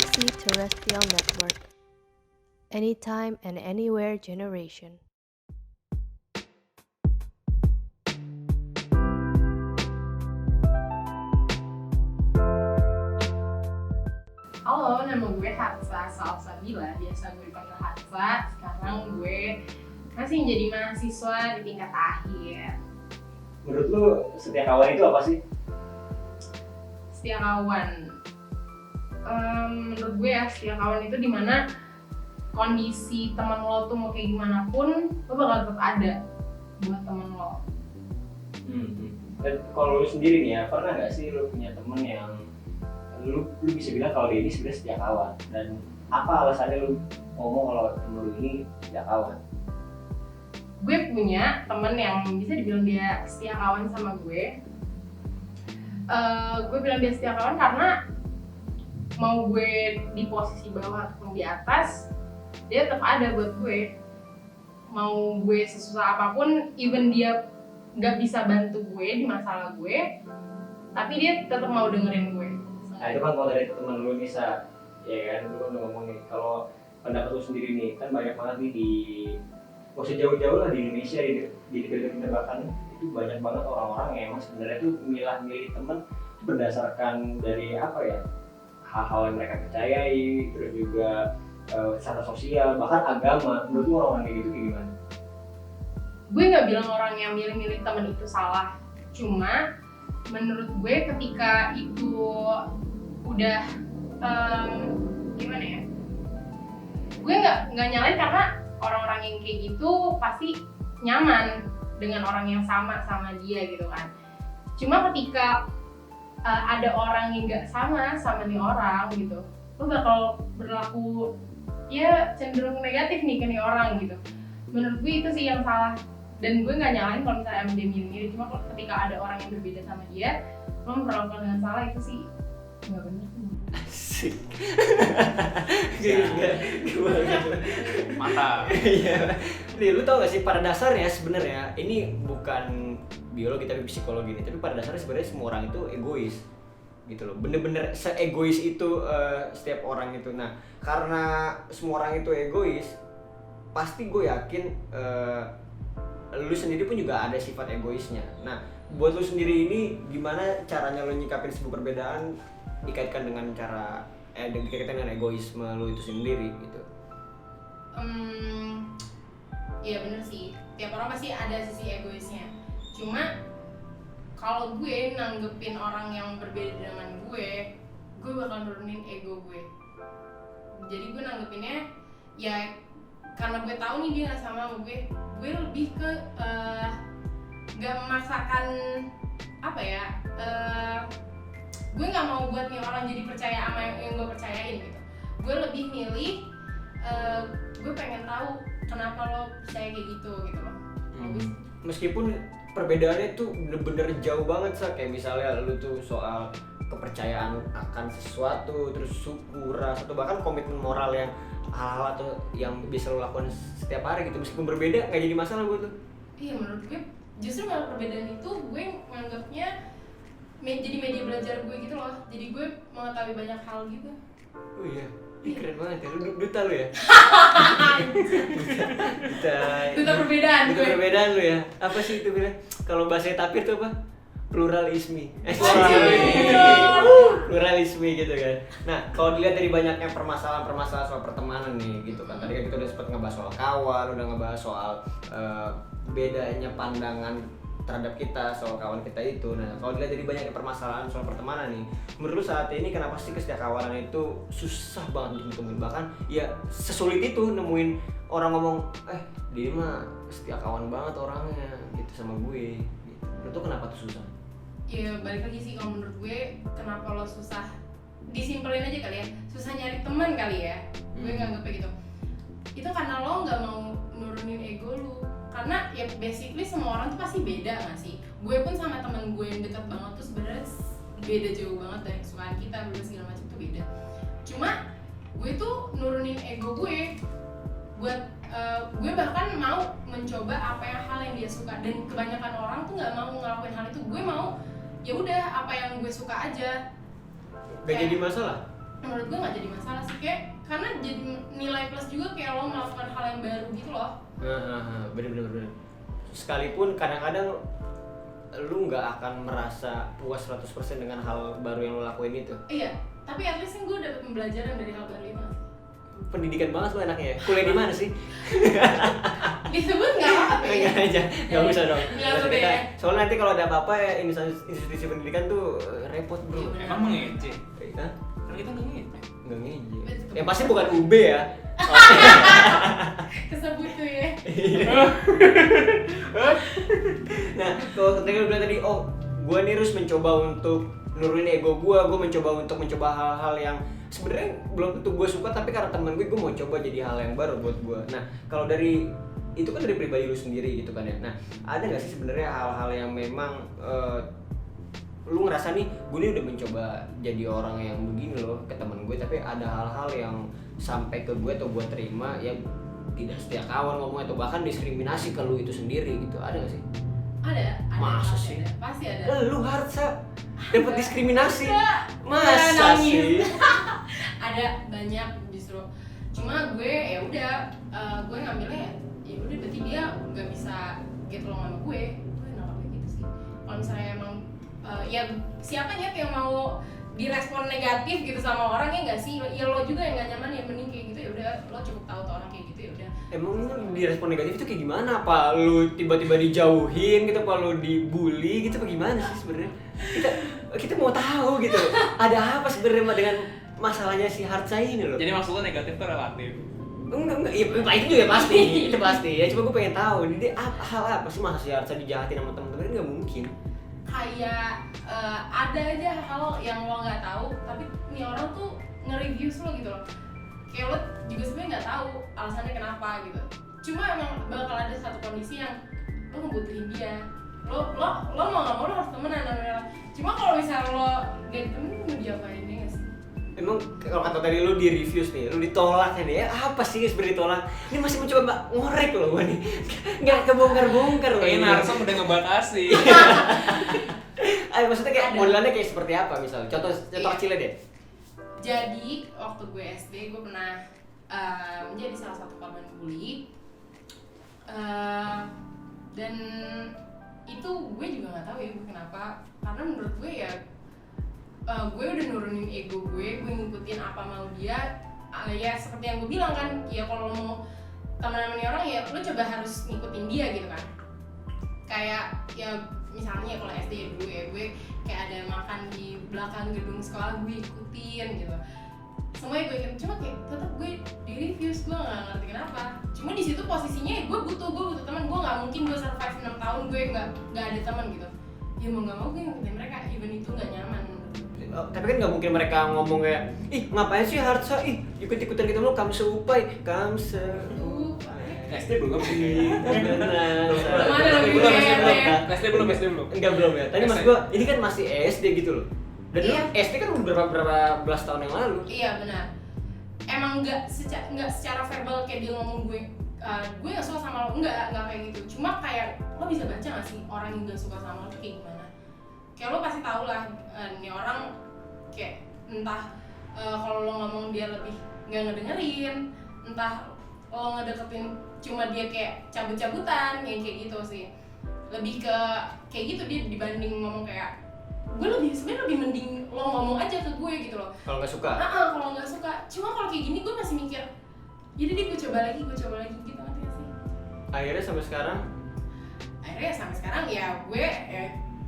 Galaxy Terrestrial Network. Anytime and anywhere generation. Halo, nama gue Hatsa Salsabila, biasa gue dipanggil Hatsa. Sekarang gue masih menjadi mahasiswa di tingkat akhir. Menurut lu setia kawan itu apa sih? Setia kawan, menurut gue ya setia kawan itu dimana kondisi teman lo tuh mau kayak gimana pun, lo bakal tetap ada buat teman lo. Dan kalau lu sendiri nih ya, pernah nggak sih lu punya temen yang lu bisa bilang kalau dia ini sebenarnya setia kawan, dan apa alasannya lu ngomong kalau temen lu ini setia kawan? Gue punya temen yang bisa dibilang dia setia kawan sama gue. Gue bilang dia setia kawan karena mau gue di posisi bawah ataupun di atas, dia tetap ada buat gue. Mau gue sesusah apapun, even dia nggak bisa bantu gue di masalah gue, tapi dia tetap mau dengerin gue. Nah itu kan kalau dari temen lu nih Sa, ya kan lu kan udah ngomong nih, kalau pendapat lu sendiri nih, kan banyak banget nih di gak usah jauh-jauh lah di Indonesia, di negara kita bahkan itu banyak banget orang-orang yang emang sebenarnya tuh milih temen berdasarkan dari apa ya, hal-hal yang mereka percayai, terus juga secara sosial, bahkan agama. Menurut lu orang-orang kayak gitu kayak gimana? Gue nggak bilang orang yang milih-milih temen itu salah, cuma menurut gue ketika itu udah gimana ya, gue nggak nyalain karena orang-orang yang kayak gitu pasti nyaman dengan orang yang sama dia gitu kan. Cuma ketika ada orang yang nggak sama nih orang gitu, lo bakal berlaku ya cenderung negatif nih ke nih orang gitu. Menurut gue itu sih yang salah, dan gue nggak nyalain kalau misalnya dia milih-milih. Cuma kalau ketika ada orang yang berbeda sama dia, lo memperlakukan dengan salah, itu sih nggak benar. Asik. Mantap. Iya. Nih, lu tau gak sih pada dasarnya sebenarnya ini bukan biologi tapi psikologi nih, tapi pada dasarnya sebenarnya semua orang itu egois gitu loh. Bener-bener se-egois itu setiap orang itu. Nah, karena semua orang itu egois, pasti gue yakin lu sendiri pun juga ada sifat egoisnya. Nah, buat lu sendiri ini gimana caranya lu nyikapin sebuah perbedaan dikaitkan dengan cara dikaitkan dengan egoisme lu itu sendiri gitu? Iya bener sih, tiap orang pasti ada sisi egoisnya. Cuma kalau gue nanggepin orang yang berbeda dengan gue bakal nurunin ego gue. Jadi gue nanggepinnya ya karena gue tahu nih dia nggak sama gue lebih ke nggak memaksakan apa ya, gue nggak mau buat nih orang jadi percaya sama yang gue percayain gitu. Gue lebih milih gue pengen tahu kenapa lo percaya kayak gitu loh. Meskipun perbedaannya tuh bener-bener jauh banget Sa, kayak misalnya lu tuh soal kepercayaan akan sesuatu, terus suku, ras, atau bahkan komitmen moral yang hal-hal atau yang bisa lo lakukan setiap hari gitu, meskipun berbeda nggak jadi masalah buat lo. Iya, menurut gue justru malah perbedaan itu gue menganggapnya jadi media belajar gue gitu loh. Jadi gue mengetahui banyak hal gitu. Oh iya, keren banget ya, lu duta lu ya. Duta perbedaan duta gue. perbedaan lu ya. Apa sih itu bilang? Kalau bahasa Tapir tuh apa? Pluralisme. Pluralisme gitu kan. Nah, kalau dilihat dari banyaknya permasalahan soal pertemanan nih gitu kan. Tadi kan kita udah sempat ngebahas soal kawan, udah ngebahas soal bedanya pandangan terhadap kita soal kawan kita itu. Nah, kalau dilihat dari banyaknya permasalahan soal pertemanan nih, menurut lu saat ini kenapa sih kesetiakawanan itu susah banget untuk ditemuin? Bahkan ya sesulit itu nemuin orang ngomong, dia mah setia kawan banget orangnya gitu sama gue gitu. Menurut lu kenapa tuh susah? Ya balik lagi sih, kalau menurut gue kenapa lo susah, disimpelin aja kali ya, susah nyari teman kali ya. Gue nganggepnya gitu. Itu karena lo nggak mau nurunin ego lo. Karena ya basically semua orang tuh pasti beda nggak sih? Gue pun sama temen gue yang deket banget tuh sebenarnya beda jauh banget dari kesukaan kita, segala macam tuh beda. Cuma gue tuh nurunin ego gue buat gue bahkan mau mencoba hal yang dia suka, dan kebanyakan orang tuh nggak mau ngelakuin hal itu. Gue mau ya udah apa yang gue suka aja. Gak jadi masalah? menurut gue nggak jadi masalah sih, kayak karena jadi nilai plus juga kayak lo melakukan hal yang baru gitu loh. Bener. Sekalipun kadang-kadang lu nggak akan merasa puas 100% dengan hal baru yang lu lakuin itu. Iya, tapi at least gue dapet pembelajaran dari hal baru itu. Pendidikan banget lu anaknya. Kuliah di mana sih? Disebut nggak apa-apa ya? Enggak aja, nggak usah dong. Nggak usah deh. Soalnya nanti kalau ada apa-apa ya institusi pendidikan tuh repot bro. Iya, Emang mengece? Hah? Kan kita nggak ngece. Nggak ngeje. Betul. Yang pasti bukan UB ya. Kesebut tuh ya. Nah, kalau tadi lu bilang tadi, oh, gue nih harus mencoba untuk nurunin ego gue mencoba hal-hal yang sebenarnya belum tentu gue suka, tapi karena temen gue mau coba jadi hal yang baru buat gue. Nah, kalau dari itu kan dari pribadi lu sendiri gitu kan ya. Nah, ada nggak sih sebenarnya hal-hal yang memang lu ngerasa nih, gue nih udah mencoba jadi orang yang begini loh ke temen gue, tapi ada hal-hal yang sampai ke gue atau gue terima yang tidak setia kawan ngomong atau bahkan diskriminasi ke lu itu sendiri gitu, ada nggak sih? Ada. Masa pasti sih? Ada, pasti ada. Lu Harsa dapat diskriminasi? Masa Nangis. sih? Ada banyak justru. Cuma gue ya udah, gue ngambilnya ya udah berarti dia nggak bisa get along sama gue nangkapnya gitu sih. Kalau misalnya emang ya siapa yang mau direspon negatif gitu sama orang, ya nggak sih, ya lo juga yang nggak nyaman, ya mending kayak gitu ya udah lo cukup tahu tuh orang kayak gitu ya udah. Emang direspon negatif itu kayak gimana? Apa lu tiba-tiba dijauhin gitu, apa lu dibully gitu, apa gimana sih sebenarnya? Kita mau tahu gitu. Ada apa sebenarnya dengan masalahnya si Harsa ini loh? Jadi maksudnya negatif tuh relatif. Enggak, ya itu juga pasti, itu pasti. Ya cuma gue pengen tahu, ini hal apa sih masa si Harsa dijahatin sama temen-temen? Nggak mungkin. Kayak ada aja hal yang lo nggak tahu, tapi nih orang tuh nge-review lo gitu loh. Kayak lo juga sebenarnya nggak tahu alasannya kenapa gitu. Cuma emang bakal ada satu kondisi yang lo ngebutuhin dia. Lo mau nggak mau lo harus temenan. Cuma kalau misalnya lo gak ditemenin, mau diapain ya nggak sih? Emang kalau kata tadi lu di refuse nih, lu ditolak nih ya, apa sih sebenarnya ditolak? Ini masih mencoba ngorek loh gua nih. Nggak kebongkar-bongkar loh. Kayaknya ini. Narsa udah ngebatasi. Maksudnya kayak Ada. modelannya kayak seperti apa misalnya? Contoh Iya. kecilnya deh. Jadi waktu gue SD, gue pernah menjadi salah satu korban bully. Dan itu gue juga nggak tahu ya gue kenapa, karena menurut gue ya gue udah nurunin ego gue ngikutin apa mau dia. Ya seperti yang gue bilang kan, ya kalau lo mau teman-teman orang ya lo coba harus ngikutin dia gitu kan. Kayak ya misalnya kalau SD ya dulu ya, gue kayak ada makan di belakang gedung sekolah, gue ikutin gitu. Semuanya gue ikutin, cuma kayak tetap gue di reviews, gue nggak ngerti kenapa. Cuma di situ posisinya ya gue butuh teman, gue nggak mungkin gue survive 6 tahun gue nggak ada teman gitu. Ya mau nggak mau gue ngikutin mereka, even itu nggak nyaman. Tapi kan nggak mungkin mereka ngomong kayak, ih ngapain sih Harsa, ih ikut-ikutan kita lu kamse upai, kamse. SD belum sih. SD belum. Enggak belum ya. Tadi mas gua ini kan masih SD gitu loh. Dan Iya. lu SD kan udah berapa belas tahun yang lalu. Iya benar. Emang nggak secara verbal kayak dia ngomong gue nggak suka sama lo, nggak kayak gitu. Cuma kayak lo bisa baca nggak sih orang yang nggak suka sama lo tuh kayak gimana? Kayak lo pasti tau lah, nih orang kayak entah kalau lo ngomong dia lebih nggak ngedengerin, entah lo ngedeketin cuma dia kayak cabut-cabutan, yang kayak gitu sih. Lebih ke kayak gitu dia dibanding ngomong kayak gue sebenarnya lebih mending lo ngomong aja ke gue gitu loh. Kalau nggak suka. Kalau nggak suka. Cuma kalau kayak gini gue masih mikir, jadi deh gue coba lagi gitu, ngerti gak sih? Akhirnya sampai sekarang. Akhirnya sampai sekarang ya gue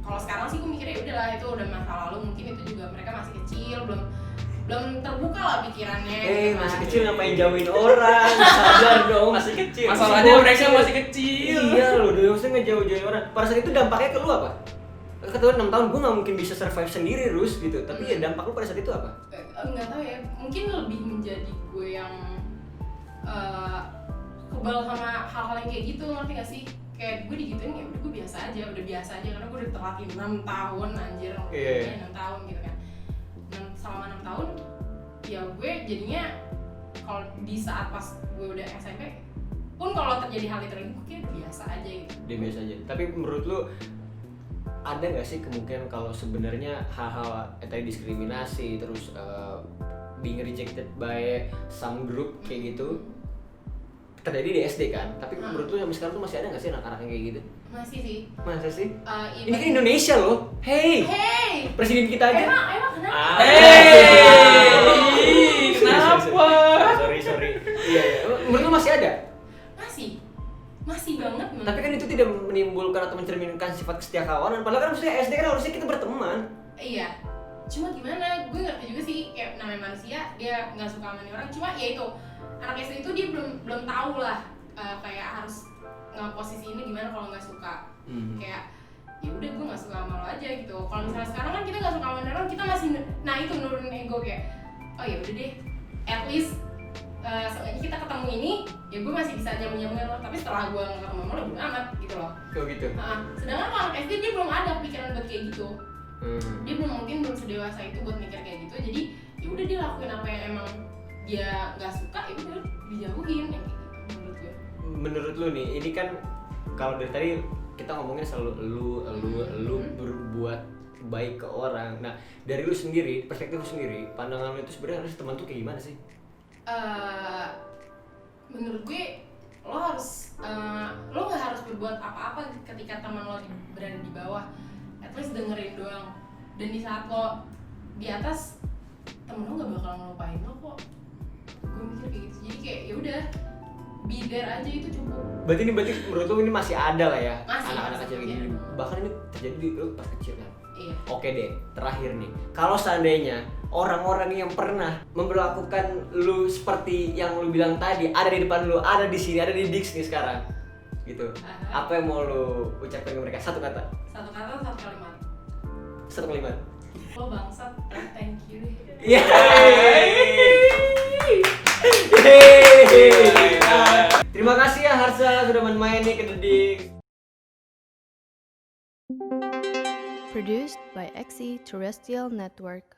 kalau sekarang sih gue mikirnya ya udahlah, itu udah masa lalu, mungkin itu juga mereka masih kecil, belum terbuka lah pikirannya. Gitu Masih kan. kecil ngapain jauhin orang? Sadar dong. Masih kecil. Masih Masalahnya bocil. mereka masih kecil. Iya loh, udah usah ngejauh-jauhin orang. Pada saat itu dampaknya ke lu apa? Ketua 6 tahun gue nggak mungkin bisa survive sendiri Rus gitu. Tapi ya dampak lu pada saat itu apa? Nggak tahu ya, mungkin lebih menjadi gue yang kebal sama hal-hal yang kayak gitu, ngerti gak sih? Kayak gue digituin ya udah gue biasa aja karena gue udah terlatih 6 tahun anjir. Iya. 6 tahun gitu kan. Selama 6 tahun ya gue jadinya kalau di saat pas gue udah SMP pun kalau terjadi hal itu lagi gue kayak biasa aja gitu. Dia biasa aja. Tapi menurut lu ada nggak sih kemungkinan kalau sebenarnya hal-hal tadi diskriminasi terus being rejected by some group kayak gitu terjadi di SD kan, tapi menurut lu sampai sekarang tuh masih ada nggak sih anak-anak yang kayak gitu? Masih sih. Masa sih? Even- Ini kan Indonesia loh, hey, presiden kita aja. Emang kenapa? Hey, kenapa? Sorry. Iya. Menurut lu masih ada? Masih banget. Tapi kan itu tidak menimbulkan atau mencerminkan sifat kesetiakawanan. Padahal kan maksudnya SD kan harusnya kita berteman. Iya. Cuma gimana? Gue ngerti juga sih, kayak namanya manusia dia nggak suka sama orang. Cuma ya itu anak SD itu dia belum tahu lah kayak harus ngeposisi ini gimana kalau nggak suka. Kayak ya udah gue nggak suka sama lo aja gitu. Kalau misalnya sekarang kan kita nggak suka sama orang, kita masih itu nurunin ego kayak oh ya udah deh, at least seenggaknya kita ketemu ini ya gue masih bisa nyambung-nyambungin lo, tapi setelah gue nggak ketemu sama lo bodo amat gitu loh. Kayak gitu. Sedangkan kalau anak SD dia belum ada pikiran buat kayak gitu. Dia mungkin belum sedewasa itu buat mikir kayak gitu, jadi ya udah dia lakuin apa yang emang dia nggak suka, ya udah dijauhin kayak gitu menurut gue. Menurut lu nih, ini kan kalau dari tadi kita ngomongin selalu lu berbuat baik ke orang. Nah, dari lu sendiri, perspektif lu sendiri, pandangan lu itu sebenarnya harus teman tuh kayak gimana sih? Menurut gue lo nggak harus berbuat apa-apa ketika teman lo berada di bawah, at least dengerin doang. Dan di saat lo di atas, temen lo nggak bakal ngelupain lo kok. Gue mikir kayak gitu, jadi kayak ya udah be there aja itu cukup. Berarti menurut lu ini masih ada lah ya anak-anak Masih kecil kayak gini. Bahkan ini terjadi di lu pas kecil kan? Iya. Oke deh, terakhir nih. Kalau seandainya orang-orang yang pernah memperlakukan lu seperti yang lu bilang tadi ada di depan lu, ada di sini, ada di Dix nih sekarang, gitu. Apa yang mau lu ucapkan ke mereka? Satu kata. Satu kata, satu kalimat. Satu kalimat. Lo bangsat, thank you. Terima kasih ya Harsha sudah main-main nih ke The Dix. Produced by XE Terrestrial Network.